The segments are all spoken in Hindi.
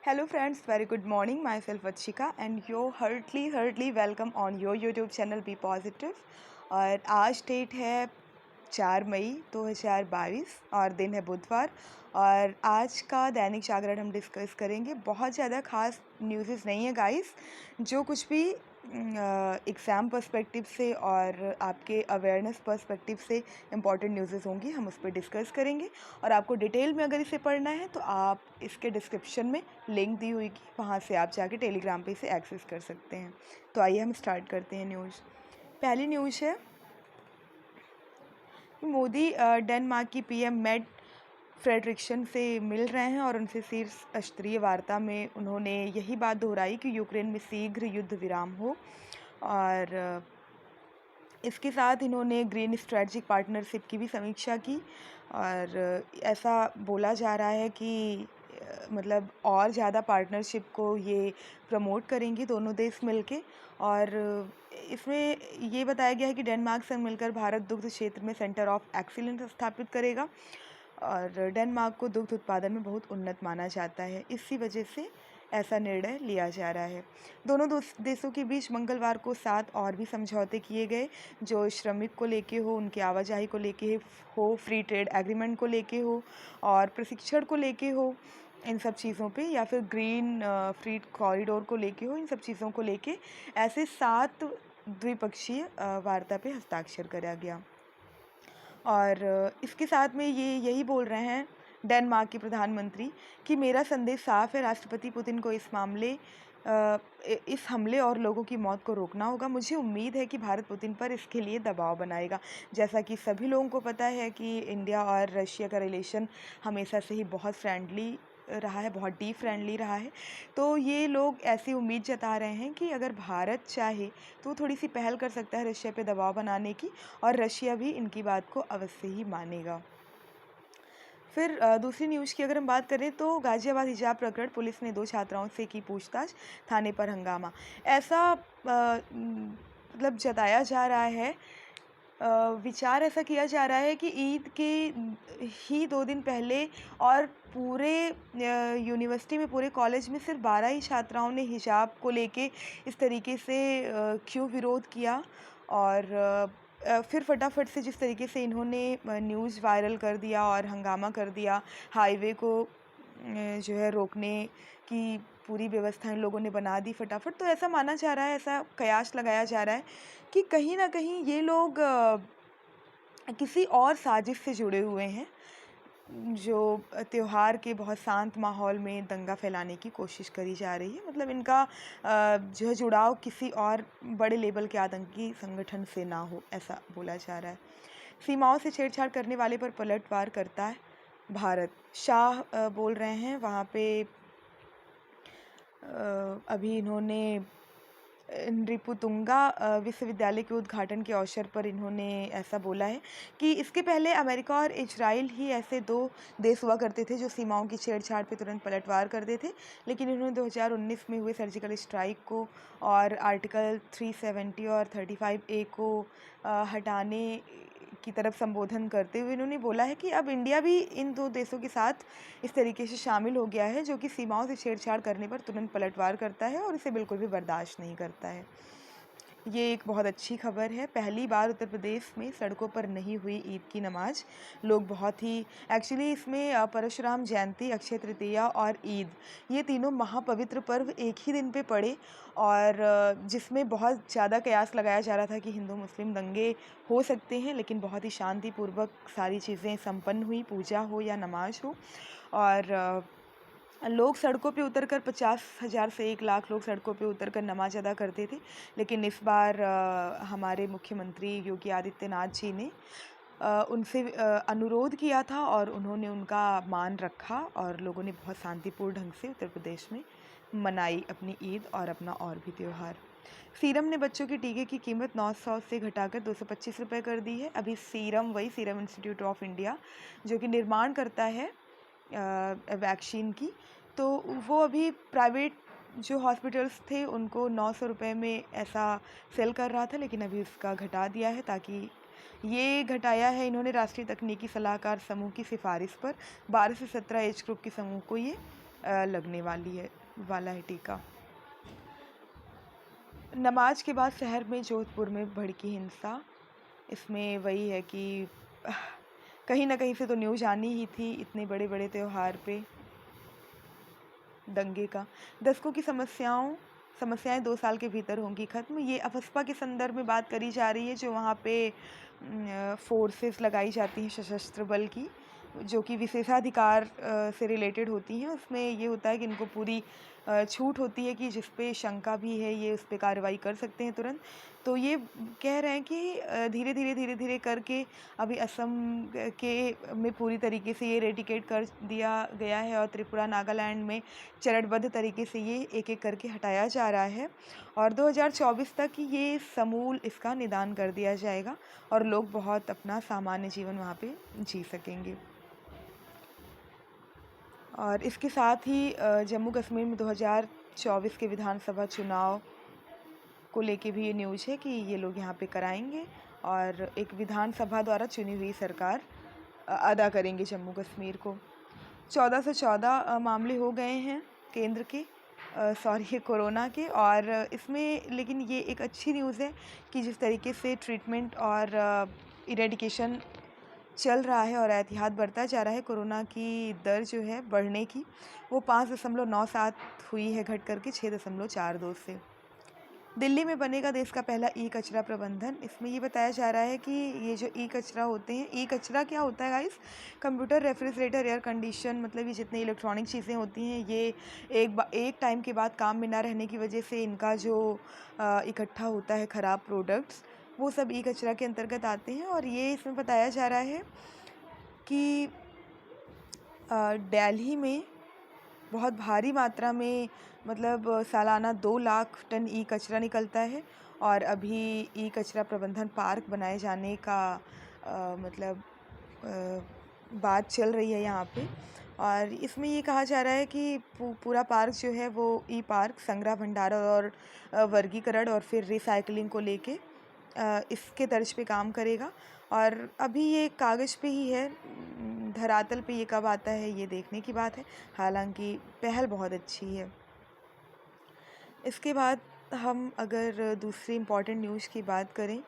Hello friends, very good morning. Myself Achika and you heartily welcome on your YouTube channel Be Positive. और आज डेट है 4 मई 2022 और दिन है बुधवार। और आज का दैनिक जागरण हम डिस्कस करेंगे। बहुत ज़्यादा खास न्यूज़ नहीं है गाइस, जो कुछ भी एग्ज़ाम पर्सपेक्टिव से और आपके अवेयरनेस पर्सपेक्टिव से इम्पॉर्टेंट न्यूज़ होंगी, हम उस पर डिस्कस करेंगे। और आपको डिटेल में अगर इसे पढ़ना है तो आप इसके डिस्क्रिप्शन में लिंक दी हुई कि वहाँ से आप जाके टेलीग्राम पे इसे एक्सेस कर सकते हैं। तो आइए हम स्टार्ट करते हैं न्यूज़। पहली न्यूज़ है मोदी डेनमार्क की पीएम मेट फ्रेडरिक्सन से मिल रहे हैं और उनसे शीर्ष स्तरीय वार्ता में उन्होंने यही बात दोहराई कि यूक्रेन में शीघ्र युद्ध विराम हो। और इसके साथ इन्होंने ग्रीन स्ट्रेटजिक पार्टनरशिप की भी समीक्षा की। और ऐसा बोला जा रहा है कि मतलब और ज़्यादा पार्टनरशिप को ये प्रमोट करेंगी दोनों देश मिलके। और इसमें ये बताया गया है कि डेनमार्क से मिलकर भारत दुग्ध क्षेत्र में सेंटर ऑफ एक्सीलेंस स्थापित करेगा। और डेनमार्क को दुग्ध उत्पादन में बहुत उन्नत माना जाता है, इसी वजह से ऐसा निर्णय लिया जा रहा है। दोनों देशों के बीच मंगलवार को 7 और भी समझौते किए गए, जो श्रमिक को लेके हो, उनकी आवाजाही को लेके हो, फ्री ट्रेड एग्रीमेंट को लेके हो और प्रशिक्षण को लेके हो, इन सब चीज़ों पे, या फिर ग्रीन फ्री कॉरिडोर को लेके हो, इन सब चीज़ों को लेके ऐसे 7 द्विपक्षीय वार्ता पे हस्ताक्षर करा गया। और इसके साथ में ये यही बोल रहे हैं डेनमार्क के प्रधानमंत्री कि मेरा संदेश साफ है, राष्ट्रपति पुतिन को इस हमले और लोगों की मौत को रोकना होगा। मुझे उम्मीद है कि भारत पुतिन पर इसके लिए दबाव बनाएगा। जैसा कि सभी लोगों को पता है कि इंडिया और रशिया का रिलेशन हमेशा से ही बहुत फ्रेंडली रहा है, बहुत डीप फ्रेंडली रहा है। तो ये लोग ऐसी उम्मीद जता रहे हैं कि अगर भारत चाहे तो थोड़ी सी पहल कर सकता है रशिया पे दबाव बनाने की, और रशिया भी इनकी बात को अवश्य ही मानेगा। फिर दूसरी न्यूज़ की अगर हम बात करें तो गाज़ियाबाद हिजाब प्रकरण, पुलिस ने 2 छात्राओं से की पूछताछ, थाने पर हंगामा। ऐसा मतलब जताया जा रहा है, विचार ऐसा किया जा रहा है कि ईद के ही 2 दिन पहले और पूरे यूनिवर्सिटी में, पूरे कॉलेज में सिर्फ 12 ही छात्राओं ने हिजाब को लेके इस तरीके से क्यों विरोध किया। और फिर फटाफट से जिस तरीके से इन्होंने न्यूज़ वायरल कर दिया और हंगामा कर दिया, हाईवे को जो है रोकने की पूरी व्यवस्था इन लोगों ने बना दी फटाफट। तो ऐसा माना जा रहा है, ऐसा कयास लगाया जा रहा है कि कहीं न कहीं ये लोग किसी और साजिश से जुड़े हुए हैं, जो त्योहार के बहुत शांत माहौल में दंगा फैलाने की कोशिश करी जा रही है। मतलब इनका जो है जुड़ाव किसी और बड़े लेवल के आतंकी संगठन से ना हो, ऐसा बोला जा रहा है। सीमाओं से छेड़छाड़ करने वाले पर पलटवार करता है भारत, शाह बोल रहे हैं वहाँ पे। अभी इन्होंने नृपुतुंगा विश्वविद्यालय के उद्घाटन के अवसर पर इन्होंने ऐसा बोला है कि इसके पहले अमेरिका और इजराइल ही ऐसे 2 देश हुआ करते थे जो सीमाओं की छेड़छाड़ पे तुरंत पलटवार करते थे। लेकिन इन्होंने 2019 में हुए सर्जिकल स्ट्राइक को और आर्टिकल 370 और 35A को हटाने की तरफ संबोधन करते हुए इन्होंने बोला है कि अब इंडिया भी इन 2 देशों के साथ इस तरीके से शामिल हो गया है, जो कि सीमाओं से छेड़छाड़ करने पर तुरंत पलटवार करता है और इसे बिल्कुल भी बर्दाश्त नहीं करता है। ये एक बहुत अच्छी खबर है। पहली बार उत्तर प्रदेश में सड़कों पर नहीं हुई ईद की नमाज। लोग बहुत ही एक्चुअली इसमें परशुराम जयंती, अक्षय तृतीया और ईद, ये तीनों महापवित्र पर्व एक ही दिन पे पड़े। और जिसमें बहुत ज़्यादा कयास लगाया जा रहा था कि हिंदू मुस्लिम दंगे हो सकते हैं, लेकिन बहुत ही शांतिपूर्वक सारी चीज़ें संपन्न हुई, पूजा हो या नमाज हो। और लोग सड़कों पे उतरकर 50,000 से 1 लाख लोग सड़कों पे उतरकर नमाज़ अदा करते थे। लेकिन इस बार हमारे मुख्यमंत्री योगी आदित्यनाथ जी ने उनसे अनुरोध किया था और उन्होंने उनका मान रखा और लोगों ने बहुत शांतिपूर्ण ढंग से उत्तर प्रदेश में मनाई अपनी ईद और अपना और भी त्योहार। सीरम ने बच्चों के टीके की कीमत 900 से घटाकर 225 रुपये कर दी है। अभी सीरम इंस्टीट्यूट ऑफ इंडिया, जो कि निर्माण करता है वैक्सीन की, तो वो अभी प्राइवेट जो हॉस्पिटल्स थे उनको 900 रुपये में ऐसा सेल कर रहा था, लेकिन अभी उसका घटा दिया है। ताकि ये घटाया है इन्होंने राष्ट्रीय तकनीकी सलाहकार समूह की सिफारिश पर, 12 से 17 एज ग्रुप के समूह को ये लगने वाला है टीका। नमाज के बाद शहर में जोधपुर में भड़की हिंसा। इसमें वही है कि कहीं ना कहीं से तो न्यूज़ आनी ही थी इतने बड़े बड़े त्यौहार पे दंगे का। दशकों की समस्याएं 2 साल के भीतर होंगी ख़त्म। ये अफस्पा के संदर्भ में बात करी जा रही है, जो वहाँ पे फोर्सेस लगाई जाती हैं सशस्त्र बल की, जो कि विशेषाधिकार से रिलेटेड होती हैं। उसमें ये होता है कि इनको पूरी छूट होती है कि जिस पे शंका भी है ये उस पे कार्रवाई कर सकते हैं तुरंत। तो ये कह रहे हैं कि धीरे धीरे करके अभी असम के में पूरी तरीके से ये रेडिकेट कर दिया गया है और त्रिपुरा नागालैंड में चरणबद्ध तरीके से ये एक एक करके हटाया जा रहा है और 2024 तक ये समूल इसका निदान कर दिया जाएगा और लोग बहुत अपना सामान्य जीवन वहाँ पे जी सकेंगे। और इसके साथ ही जम्मू कश्मीर में 2024 के विधानसभा चुनाव को लेके भी ये न्यूज़ है कि ये लोग यहाँ पे कराएंगे और एक विधानसभा द्वारा चुनी हुई सरकार अदा करेंगे जम्मू कश्मीर को। 14 से 14 मामले हो गए हैं केंद्र के कोरोना के, और इसमें लेकिन ये एक अच्छी न्यूज़ है कि जिस तरीके से ट्रीटमेंट और इरेडिकेशन चल रहा है और एहतियात बढ़ता जा रहा है, कोरोना की दर जो है बढ़ने की वो 5.97 हुई है, घट करके 6.42 से। दिल्ली में बनेगा देश का पहला ई कचरा प्रबंधन। इसमें ये बताया जा रहा है कि ये जो ई कचरा होते हैं, ई कचरा क्या होता है guys? Computer, refrigerator, air condition, मतलब ये जितनी इलेक्ट्रॉनिक चीज़ें होती हैं ये एक टाइम के बाद काम में ना रहने की वजह से इनका जो इकट्ठा होता है ख़राब प्रोडक्ट्स, वो सब ई कचरा के अंतर्गत आते हैं। और ये इसमें बताया जा रहा है कि दिल्ली में बहुत भारी मात्रा में, मतलब सालाना 2 लाख टन ई कचरा निकलता है और अभी ई कचरा प्रबंधन पार्क बनाए जाने का बात चल रही है यहाँ पे। और इसमें ये कहा जा रहा है कि पूरा पार्क जो है वो ई पार्क संग्रह, भंडारण और वर्गीकरण और फिर रिसाइकलिंग को लेके इसके तर्ज पे काम करेगा। और अभी ये कागज़ पे ही है, धरातल पे ये कब आता है ये देखने की बात है। हालांकि पहल बहुत अच्छी है। इसके बाद हम अगर दूसरी इम्पॉर्टेंट न्यूज़ की बात करें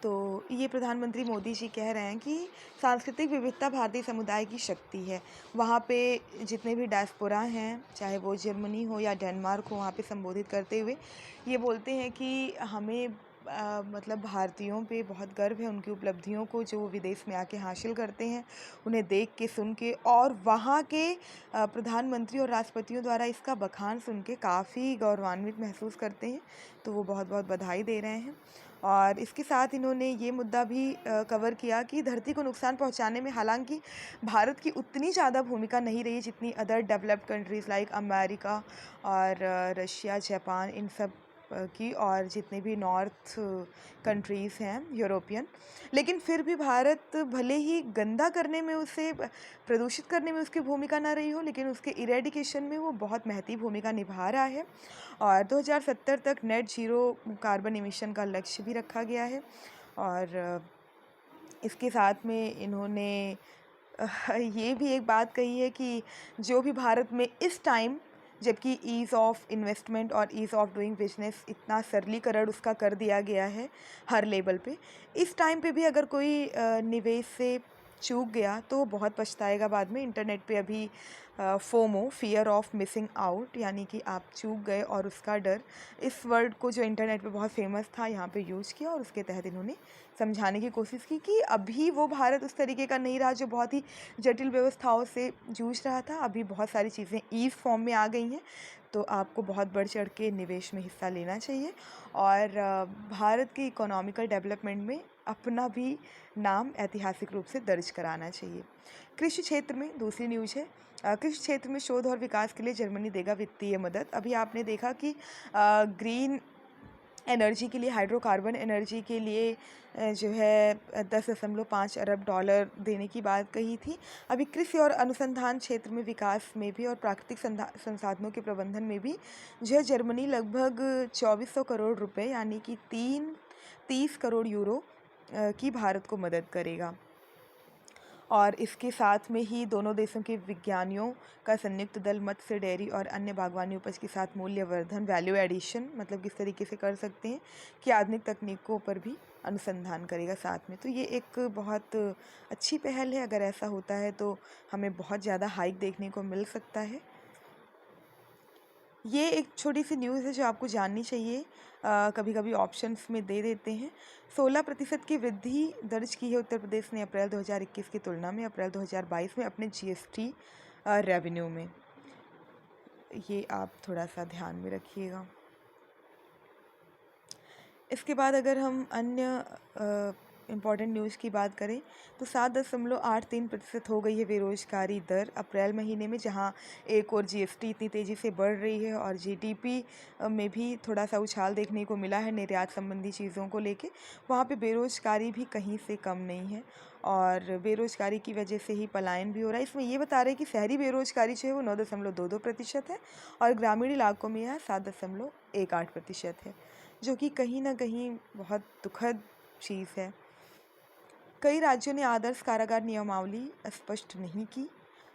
तो ये प्रधानमंत्री मोदी जी कह रहे हैं कि सांस्कृतिक विविधता भारतीय समुदाय की शक्ति है। वहाँ पे जितने भी डायस्पोरा हैं, चाहे वो जर्मनी हो या डेनमार्क हो, वहाँ पे संबोधित करते हुए ये बोलते हैं कि हमें मतलब भारतीयों पे बहुत गर्व है, उनकी उपलब्धियों को जो वो विदेश में आके हासिल करते हैं उन्हें देख के, सुन के, और वहाँ के प्रधानमंत्री और राष्ट्रपतियों द्वारा इसका बखान सुन के काफ़ी गौरवान्वित महसूस करते हैं। तो वो बहुत बहुत बधाई दे रहे हैं। और इसके साथ इन्होंने ये मुद्दा भी कवर किया कि धरती को नुकसान पहुंचाने में हालांकि भारत की उतनी ज़्यादा भूमिका नहीं रही जितनी other developed countries like America और रशिया, जापान, इन सब की, और जितने भी नॉर्थ कंट्रीज़ हैं यूरोपियन। लेकिन फिर भी भारत भले ही गंदा करने में, उसे प्रदूषित करने में उसकी भूमिका ना रही हो, लेकिन उसके इरेडिकेशन में वो बहुत महती भूमिका निभा रहा है। और 2070 तक नेट ज़ीरो कार्बन एमिशन का लक्ष्य भी रखा गया है। और इसके साथ में इन्होंने ये भी एक बात कही है कि जो भी भारत में इस टाइम, जबकि ईज़ ऑफ इन्वेस्टमेंट और ईज़ ऑफ डूइंग बिजनेस इतना सरलीकरण उसका कर दिया गया है हर लेवल पे, इस टाइम पे भी अगर कोई निवेश से चूक गया तो वो बहुत पछताएगा बाद में। इंटरनेट पे अभी FOMO, fear of missing out, यानी कि आप चूक गए और उसका डर, इस वर्ड को जो इंटरनेट पे बहुत फेमस था यहाँ पे यूज़ किया। और उसके तहत इन्होंने समझाने की कोशिश की कि अभी वो भारत उस तरीके का नहीं रहा जो बहुत ही जटिल व्यवस्थाओं से जूझ रहा था। अभी बहुत सारी चीज़ें ईज़ फॉर्म में आ गई हैं, तो आपको बहुत बढ़ चढ़ के निवेश में हिस्सा लेना चाहिए और भारत के इकोनॉमिकल डेवलपमेंट में अपना भी नाम ऐतिहासिक रूप से दर्ज कराना चाहिए। कृषि क्षेत्र में दूसरी न्यूज़ है, कृषि क्षेत्र में शोध और विकास के लिए जर्मनी देगा वित्तीय मदद। अभी आपने देखा कि ग्रीन एनर्जी के लिए, हाइड्रोकार्बन एनर्जी के लिए जो है 10.5 अरब डॉलर देने की बात कही थी। अभी कृषि और अनुसंधान क्षेत्र में विकास में भी और प्राकृतिक संसाधनों के प्रबंधन में भी जो है जर्मनी लगभग 2400 करोड़ रुपए, यानी कि 30 करोड़ यूरो की भारत को मदद करेगा। और इसके साथ में ही दोनों देशों के विज्ञानियों का संयुक्त दल मत्स्य डेयरी और अन्य बागवानी उपज के साथ मूल्यवर्धन वैल्यू एडिशन मतलब किस तरीके से कर सकते हैं कि आधुनिक तकनीकों पर भी अनुसंधान करेगा साथ में। तो ये एक बहुत अच्छी पहल है। अगर ऐसा होता है तो हमें बहुत ज़्यादा हाइक देखने को मिल सकता है। ये एक छोटी सी न्यूज़ है जो आपको जाननी चाहिए। कभी कभी ऑप्शंस में दे देते हैं। 16% की वृद्धि दर्ज की है उत्तर प्रदेश ने अप्रैल 2021 की तुलना में अप्रैल 2022 में अपने जीएसटी रेवेन्यू में। ये आप थोड़ा सा ध्यान में रखिएगा। इसके बाद अगर हम अन्य इम्पॉर्टेंट न्यूज़ की बात करें तो 7.83% हो गई है बेरोजगारी दर अप्रैल महीने में, जहां एक और जीएसटी इतनी तेज़ी से बढ़ रही है और जीडीपी में भी थोड़ा सा उछाल देखने को मिला है निर्यात संबंधी चीज़ों को लेके। वहां पे बेरोजगारी भी कहीं से कम नहीं है और बेरोजगारी की वजह से ही पलायन भी हो रहा है। इसमें ये बता रहे हैं कि शहरी बेरोजगारी जो है वो 9.22% है और ग्रामीण इलाकों में यह 7.18% है, जो कि कहीं ना कहीं बहुत दुखद चीज़ है। कई राज्यों ने आदर्श कारागार नियमावली स्पष्ट नहीं की।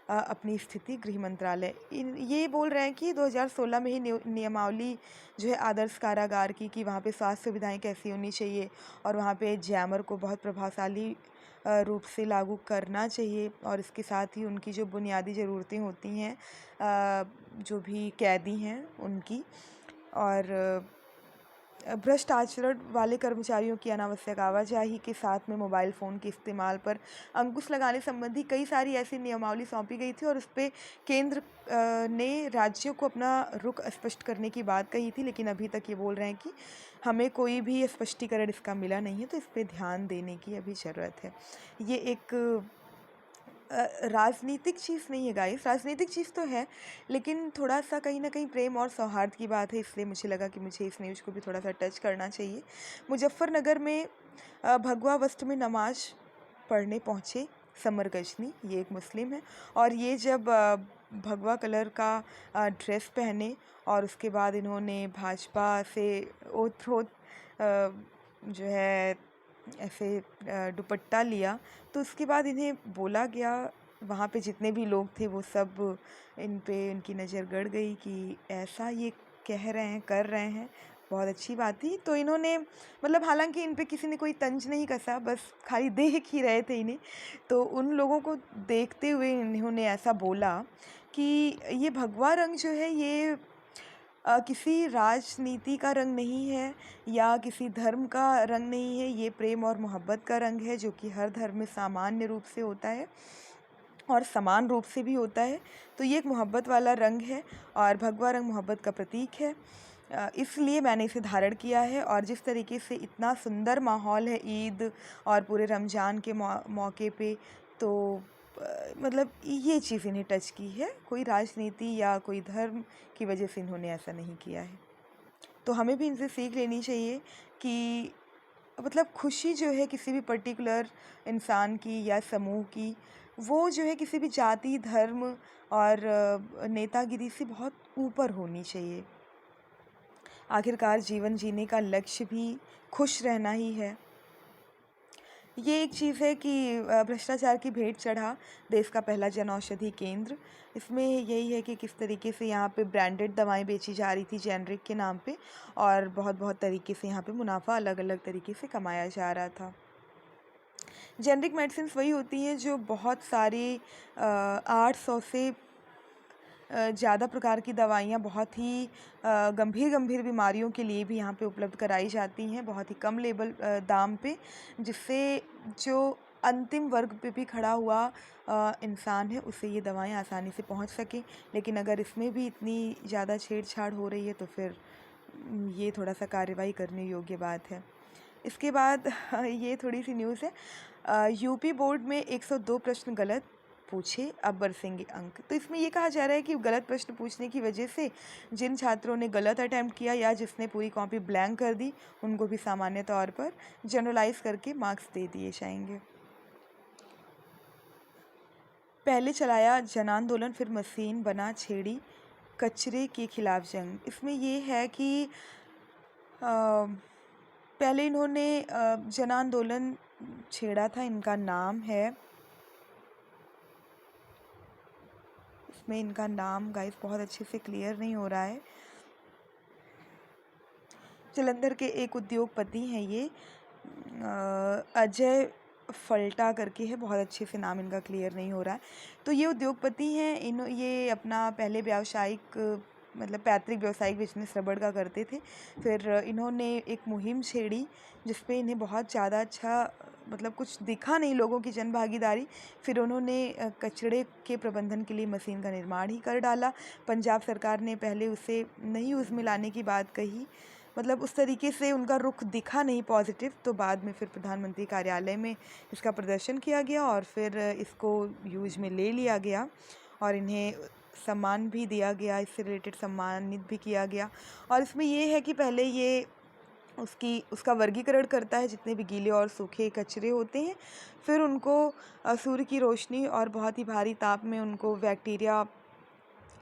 अपनी स्थिति गृह मंत्रालय ये बोल रहे हैं कि 2016 में ही नियमावली जो है आदर्श कारागार की कि वहाँ पे स्वास्थ्य सुविधाएं कैसी होनी चाहिए और वहाँ पे जैमर को बहुत प्रभावशाली रूप से लागू करना चाहिए और इसके साथ ही उनकी जो बुनियादी ज़रूरतें होती हैं जो भी कैदी हैं उनकी, और भ्रष्ट आचरण वाले कर्मचारियों की अनावश्यक आवाजाही के साथ में मोबाइल फ़ोन के इस्तेमाल पर अंकुश लगाने संबंधी कई सारी ऐसी नियमावली सौंपी गई थी और उस पे केंद्र ने राज्यों को अपना रुख स्पष्ट करने की बात कही थी, लेकिन अभी तक ये बोल रहे हैं कि हमें कोई भी स्पष्टीकरण इसका मिला नहीं है, तो इस पर ध्यान देने की अभी ज़रूरत है। ये एक राजनीतिक चीज़ नहीं है गाइस, राजनीतिक चीज़ तो है लेकिन थोड़ा सा कहीं ना कहीं प्रेम और सौहार्द की बात है, इसलिए मुझे लगा कि मुझे इस न्यूज़ को भी थोड़ा सा टच करना चाहिए। मुजफ्फरनगर में भगवा वस्त्र में नमाज पढ़ने पहुँचे समर गजनी, ये एक मुस्लिम है और ये जब भगवा कलर का ड्रेस पहने और उसके बाद इन्होंने भाजपा से ओथ प्रोथ जो है ऐसे दुपट्टा लिया, तो उसके बाद इन्हें बोला गया, वहाँ पे जितने भी लोग थे वो सब इन पे इनकी नज़र गड़ गई कि ऐसा ये कह रहे हैं कर रहे हैं, बहुत अच्छी बात थी। तो इन्होंने मतलब हालांकि इन पे किसी ने कोई तंज नहीं कसा, बस खाली देख ही रहे थे इन्हें, तो उन लोगों को देखते हुए इन्होंने ऐसा बोला कि ये भगवा रंग जो है ये किसी राजनीति का रंग नहीं है या किसी धर्म का रंग नहीं है, ये प्रेम और मोहब्बत का रंग है जो कि हर धर्म में सामान्य रूप से होता है और समान रूप से भी होता है। तो ये एक मोहब्बत वाला रंग है और भगवा रंग मोहब्बत का प्रतीक है, इसलिए मैंने इसे धारण किया है। और जिस तरीके से इतना सुंदर माहौल है ईद और पूरे रमज़ान के मौके पे, तो मतलब ये चीज़ इन्हें टच की है, कोई राजनीति या कोई धर्म की वजह से इन्होंने ऐसा नहीं किया है। तो हमें भी इनसे सीख लेनी चाहिए कि मतलब खुशी जो है किसी भी पर्टिकुलर इंसान की या समूह की, वो जो है किसी भी जाति धर्म और नेतागिरी से बहुत ऊपर होनी चाहिए। आखिरकार जीवन जीने का लक्ष्य भी खुश रहना ही है। ये एक चीज़ है कि भ्रष्टाचार की भेंट चढ़ा देश का पहला जन औषधि केंद्र। इसमें यही है कि किस तरीके से यहाँ पे ब्रांडेड दवाएं बेची जा रही थी जेनरिक के नाम पे और बहुत तरीके से यहाँ पे मुनाफा अलग अलग तरीके से कमाया जा रहा था। जेनरिक मेडिसिन्स वही होती हैं जो बहुत सारी 800 से ज़्यादा प्रकार की दवाइयाँ बहुत ही गंभीर बीमारियों के लिए भी यहाँ पे उपलब्ध कराई जाती हैं बहुत ही कम लेबल दाम पे, जिससे जो अंतिम वर्ग पे भी खड़ा हुआ इंसान है उसे ये दवाएं आसानी से पहुँच सकें। लेकिन अगर इसमें भी इतनी ज़्यादा छेड़छाड़ हो रही है तो फिर ये थोड़ा सा कार्रवाई करने योग्य बात है। इसके बाद ये थोड़ी सी न्यूज़ है, यूपी बोर्ड में 102 प्रश्न गलत पूछे अब बरसेंगे अंक। तो इसमें ये कहा जा रहा है कि गलत प्रश्न पूछने की वजह से जिन छात्रों ने गलत अटैम्प्ट किया या जिसने पूरी कॉपी ब्लैंक कर दी उनको भी सामान्य तौर पर जनरलाइज करके मार्क्स दे दिए जाएंगे। पहले चलाया जन आंदोलन फिर मशीन बना छेड़ी कचरे के खिलाफ जंग। इसमें ये है कि पहले इन्होंने जन आंदोलन छेड़ा था, इनका नाम है इसमें इनका नाम गाइस बहुत अच्छे से क्लियर नहीं हो रहा है। जलंधर के एक उद्योगपति हैं ये, अजय फल्टा करके है, बहुत अच्छे से नाम इनका क्लियर नहीं हो रहा है। तो ये उद्योगपति हैं, ये अपना पहले व्यावसायिक मतलब पैतृक व्यावसायिक बिजनेस रबड़ का करते थे। फिर इन्होंने एक मुहिम छेड़ी जिस पे इन्हें बहुत ज़्यादा अच्छा मतलब कुछ दिखा नहीं लोगों की जन भागीदारी। फिर उन्होंने कचरे के प्रबंधन के लिए मशीन का निर्माण ही कर डाला। पंजाब सरकार ने पहले उसे नहीं यूज़ में लाने की बात कही, मतलब उस तरीके से उनका रुख दिखा नहीं पॉजिटिव। तो बाद में फिर प्रधानमंत्री कार्यालय में इसका प्रदर्शन किया गया और फिर इसको यूज में ले लिया गया और इन्हें सम्मान भी दिया गया, इससे रिलेटेड सम्मानित भी किया गया। और इसमें ये है कि पहले ये उसका वर्गीकरण करता है जितने भी गीले और सूखे कचरे होते हैं, फिर उनको सूर्य की रोशनी और बहुत ही भारी ताप में उनको बैक्टीरिया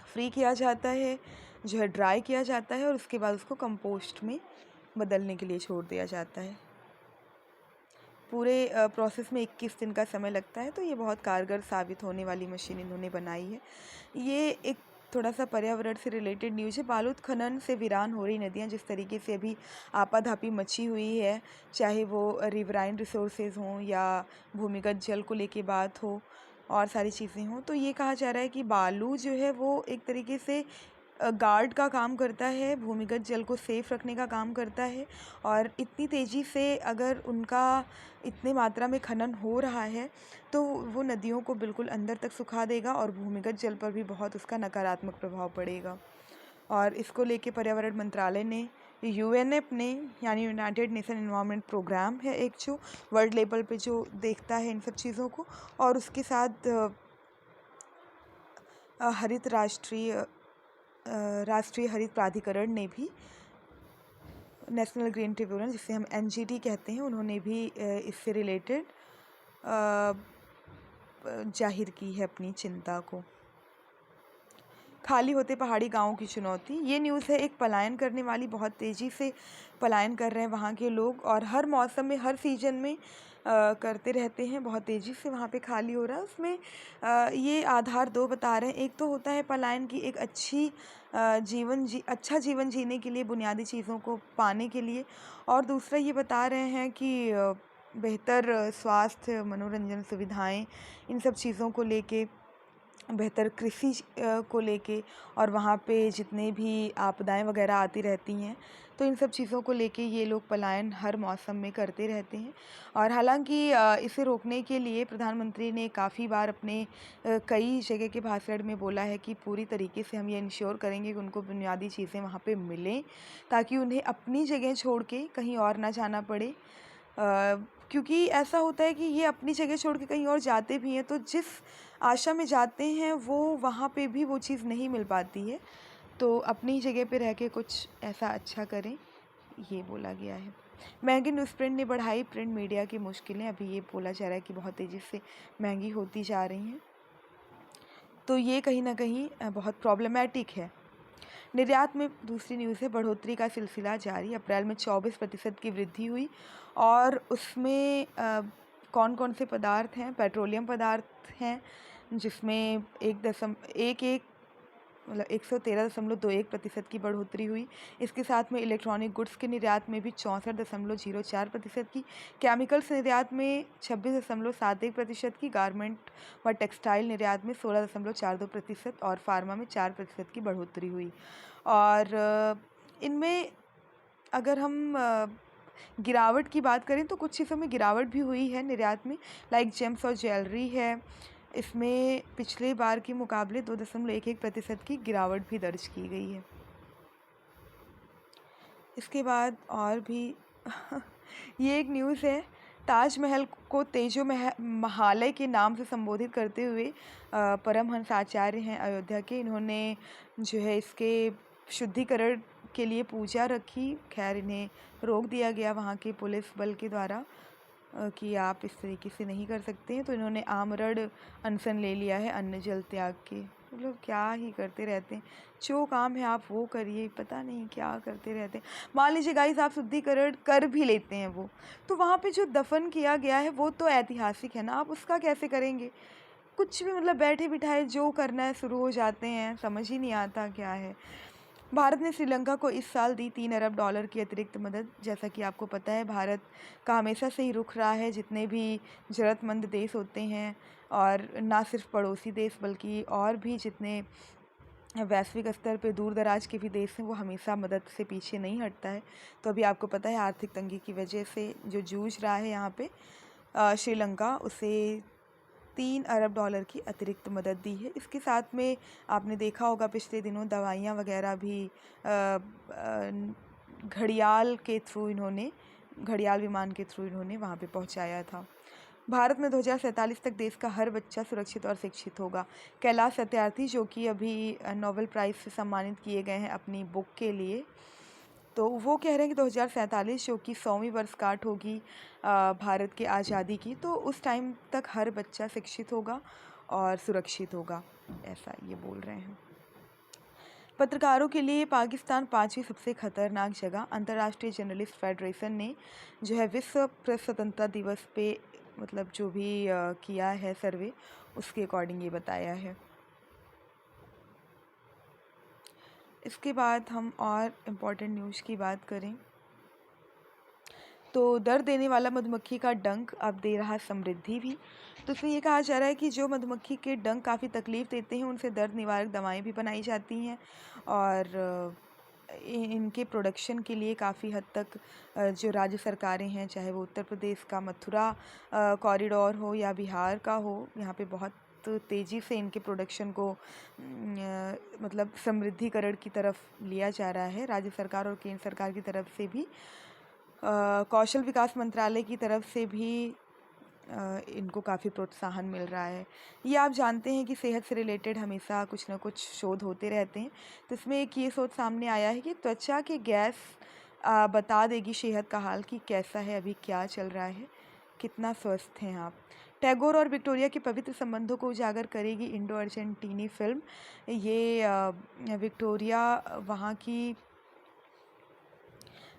फ्री किया जाता है, जो है ड्राई किया जाता है और उसके बाद उसको कंपोस्ट में बदलने के लिए छोड़ दिया जाता है। पूरे प्रोसेस में 21 दिन का समय लगता है। तो ये बहुत कारगर साबित होने वाली मशीन इन्होंने बनाई है। ये एक थोड़ा सा पर्यावरण से रिलेटेड न्यूज़ है। बालू खनन से वीरान हो रही नदियाँ, जिस तरीके से अभी आपाधापी मची हुई है, चाहे वो रिवराइन रिसोर्सेज हों या भूमिगत जल को लेके बात हो और सारी चीज़ें हों, तो ये कहा जा रहा है कि बालू जो है वो एक तरीके से गार्ड का काम करता है, भूमिगत जल को सेफ रखने का काम करता है। और इतनी तेज़ी से अगर उनका इतने मात्रा में खनन हो रहा है तो वो नदियों को बिल्कुल अंदर तक सुखा देगा और भूमिगत जल पर भी बहुत उसका नकारात्मक प्रभाव पड़ेगा। और इसको लेके पर्यावरण मंत्रालय ने यूएनएप ने यानी यूनाइटेड नेशन एनवायरनमेंट प्रोग्राम है एक, जो वर्ल्ड लेवल पे जो देखता है इन सब चीज़ों को, और उसके साथ हरित राष्ट्रीय हरित प्राधिकरण ने भी, नेशनल ग्रीन ट्रिब्यूनल जिसे हम एनजीटी कहते हैं, उन्होंने भी इससे रिलेटेड जाहिर की है अपनी चिंता को। खाली होते पहाड़ी गांवों की चुनौती, ये न्यूज़ है एक पलायन करने वाली, बहुत तेज़ी से पलायन कर रहे हैं वहाँ के लोग और हर मौसम में हर सीजन में करते रहते हैं, बहुत तेज़ी से वहाँ पे खाली हो रहा है। उसमें ये आधार दो बता रहे हैं। एक तो होता है पलायन की एक अच्छा जीवन जीने के लिए, बुनियादी चीज़ों को पाने के लिए, और दूसरा ये बता रहे हैं कि बेहतर स्वास्थ्य, मनोरंजन सुविधाएं, इन सब चीज़ों को लेके, बेहतर कृषि को लेके, और वहाँ पे जितने भी आपदाएं वगैरह आती रहती हैं तो इन सब चीज़ों को लेके ये लोग पलायन हर मौसम में करते रहते हैं। और हालांकि इसे रोकने के लिए प्रधानमंत्री ने काफ़ी बार अपने कई जगह के भाषण में बोला है कि पूरी तरीके से हम ये इंश्योर करेंगे कि उनको बुनियादी चीज़ें वहाँ पे मिलें, ताकि उन्हें अपनी जगह छोड़ के कहीं और ना जाना पड़े। क्योंकि ऐसा होता है कि ये अपनी जगह छोड़ के कहीं और जाते भी हैं तो जिस आशा में जाते हैं वो वहाँ पे भी वो चीज़ नहीं मिल पाती है, तो अपनी जगह पे रह के कुछ ऐसा अच्छा करें, ये बोला गया है। महंगी न्यूज़प्रिंट ने बढ़ाई प्रिंट मीडिया की मुश्किलें, अभी ये बोला जा रहा है कि बहुत तेज़ी से महंगी होती जा रही हैं, तो ये कहीं ना कहीं बहुत प्रॉब्लमेटिक है। निर्यात में दूसरी न्यूज़ है, बढ़ोतरी का सिलसिला जारी, अप्रैल में 24% की वृद्धि हुई और उसमें कौन कौन से पदार्थ हैं, पेट्रोलियम पदार्थ हैं जिसमें 113.21% की बढ़ोतरी हुई। इसके साथ में इलेक्ट्रॉनिक गुड्स के निर्यात में भी 64.04% की, केमिकल्स निर्यात में 26.71% की, गारमेंट व टेक्सटाइल निर्यात में 16.42% और फार्मा में 4% की बढ़ोतरी हुई। और इनमें अगर हम गिरावट की बात करें तो कुछ चीज़ों में गिरावट भी हुई है निर्यात में, लाइक जेम्स और ज्वेलरी है, इसमें पिछले बार के मुकाबले 2.11% की गिरावट भी दर्ज की गई है। इसके बाद और भी ये एक न्यूज़ है, ताजमहल को तेजो महालय के नाम से संबोधित करते हुए परमहंस आचार्य हैं अयोध्या के, इन्होंने जो है इसके शुद्धिकरण के लिए पूजा रखी। खैर इन्हें रोक दिया गया वहाँ के पुलिस बल के द्वारा कि आप इस तरीके से नहीं कर सकते हैं, तो इन्होंने आमरण अनशन ले लिया है अन्न जल त्याग के। मतलब क्या ही करते रहते हैं, जो काम है आप वो करिए, पता नहीं क्या करते रहते हैं। मान लीजिए गाइस आप शुद्धिकरण कर भी लेते हैं वो, तो वहाँ पे जो दफन किया गया है वो तो ऐतिहासिक है ना, आप उसका कैसे करेंगे? कुछ भी मतलब बैठे बिठाए जो करना है शुरू हो जाते हैं, समझ ही नहीं आता क्या है। भारत ने श्रीलंका को इस साल दी $3 अरब की अतिरिक्त मदद। जैसा कि आपको पता है, भारत का हमेशा से ही रुख रहा है जितने भी ज़रूरतमंद देश होते हैं, और ना सिर्फ पड़ोसी देश बल्कि और भी जितने वैश्विक स्तर पे दूर दराज के भी देश हैं, वो हमेशा मदद से पीछे नहीं हटता है। तो अभी आपको पता है, आर्थिक तंगी की वजह से जो जूझ रहा है यहाँ पे श्रीलंका, उसे $3 अरब की अतिरिक्त मदद दी है। इसके साथ में आपने देखा होगा पिछले दिनों दवाइयाँ वगैरह भी घड़ियाल के थ्रू इन्होंने घड़ियाल विमान के थ्रू इन्होंने वहाँ पे पहुँचाया था। भारत में 2047 तक देश का हर बच्चा सुरक्षित और शिक्षित होगा। कैलाश सत्यार्थी, जो कि अभी नोबेल प्राइज़ से सम्मानित किए गए हैं अपनी बुक के लिए, तो वो कह रहे हैं कि 2047 जो कि 100वीं वर्षगांठ होगी भारत के आज़ादी की, तो उस टाइम तक हर बच्चा शिक्षित होगा और सुरक्षित होगा, ऐसा ये बोल रहे हैं। पत्रकारों के लिए पाकिस्तान 5वीं सबसे खतरनाक जगह। अंतर्राष्ट्रीय जर्नलिस्ट फेडरेशन ने जो है विश्व प्रेस स्वतंत्रता दिवस पे मतलब जो भी किया है सर्वे, उसके अकॉर्डिंग ये बताया है। इसके बाद हम और इम्पॉर्टेंट न्यूज़ की बात करें तो दर्द देने वाला मधुमक्खी का डंक अब दे रहा समृद्धि भी। तो इसमें ये कहा जा रहा है कि जो मधुमक्खी के डंक काफ़ी तकलीफ़ देते हैं, उनसे दर्द निवारक दवाएं भी बनाई जाती हैं, और इनके प्रोडक्शन के लिए काफ़ी हद तक जो राज्य सरकारें हैं, चाहे वो उत्तर प्रदेश का मथुरा कॉरिडोर हो या बिहार का हो, यहाँ पे बहुत तेज़ी से इनके प्रोडक्शन को मतलब समृद्धिकरण की तरफ लिया जा रहा है। राज्य सरकार और केंद्र सरकार की तरफ से भी, कौशल विकास मंत्रालय की तरफ से भी इनको काफ़ी प्रोत्साहन मिल रहा है। ये आप जानते हैं कि सेहत से रिलेटेड हमेशा कुछ ना कुछ शोध होते रहते हैं। तो इसमें एक ये शोध सामने आया है कि त्वचा के गैस बता देगी सेहत का हाल कि कैसा है, अभी क्या चल रहा है, कितना स्वस्थ हैं आप। टैगोर और विक्टोरिया के पवित्र संबंधों को उजागर करेगी इंडो अर्जेंटीनी फिल्म। ये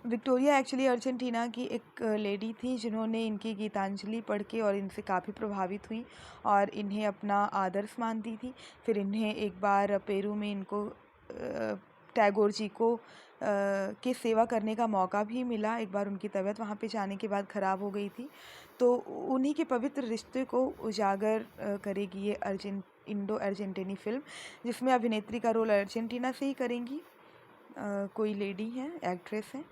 विक्टोरिया एक्चुअली अर्जेंटीना की एक लेडी थी जिन्होंने इनकी गीतांजलि पढ़ के और इनसे काफ़ी प्रभावित हुई और इन्हें अपना आदर्श मानती थी। फिर इन्हें एक बार पेरू में इनको टैगोर जी को की सेवा करने का मौका भी मिला। एक बार उनकी तबीयत वहाँ पे जाने के बाद ख़राब हो गई थी, तो उन्हीं के पवित्र रिश्ते को उजागर करेगी ये इंडो अर्जेंटीनी फिल्म, जिसमें अभिनेत्री का रोल अर्जेंटीना से ही करेंगी। कोई लेडी हैं, एक्ट्रेस हैं,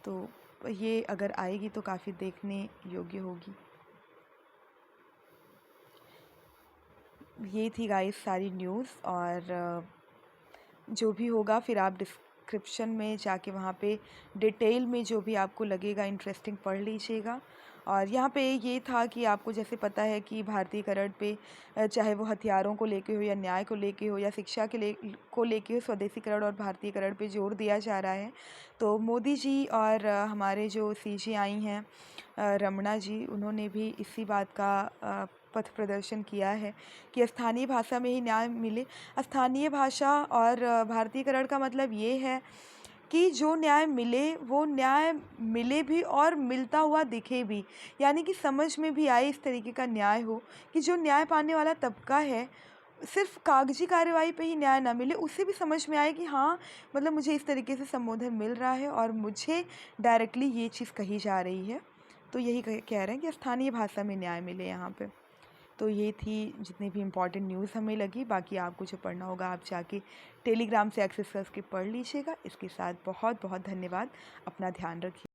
तो ये अगर आएगी तो काफ़ी देखने योग्य होगी। ये थी गाइस सारी न्यूज़, और जो भी होगा फिर आप डिस्क्रिप्शन में जाके वहाँ पे डिटेल में जो भी आपको लगेगा इंटरेस्टिंग पढ़ लीजिएगा। और यहाँ पे ये था कि आपको जैसे पता है कि भारतीयकरण पे चाहे वो हथियारों को लेके हो या न्याय को लेके हो या शिक्षा को लेके हो, स्वदेशीकरण और भारतीयकरण पे जोर दिया जा रहा है। तो मोदी जी और हमारे जो CGI हैं रमणा जी, उन्होंने भी इसी बात का पथ प्रदर्शन किया है कि स्थानीय भाषा में ही न्याय मिले। स्थानीय भाषा और भारतीयकरण का मतलब ये है कि जो न्याय मिले वो न्याय मिले भी और मिलता हुआ दिखे भी, यानी कि समझ में भी आए इस तरीके का न्याय हो कि जो न्याय पाने वाला तबका है सिर्फ कागजी कार्यवाही पे ही न्याय ना मिले, उससे भी समझ में आए कि हाँ मतलब मुझे इस तरीके से संबोधन मिल रहा है और मुझे डायरेक्टली ये चीज़ कही जा रही है। तो यही कह रहे हैं कि स्थानीय भाषा में न्याय मिले यहाँ पे। तो ये थी जितनी भी इम्पॉर्टेंट न्यूज़ हमें लगी। बाकी आपको जो पढ़ना होगा आप जाके टेलीग्राम से एक्सेस करके पढ़ लीजिएगा। इसके साथ बहुत बहुत धन्यवाद। अपना ध्यान रखिए।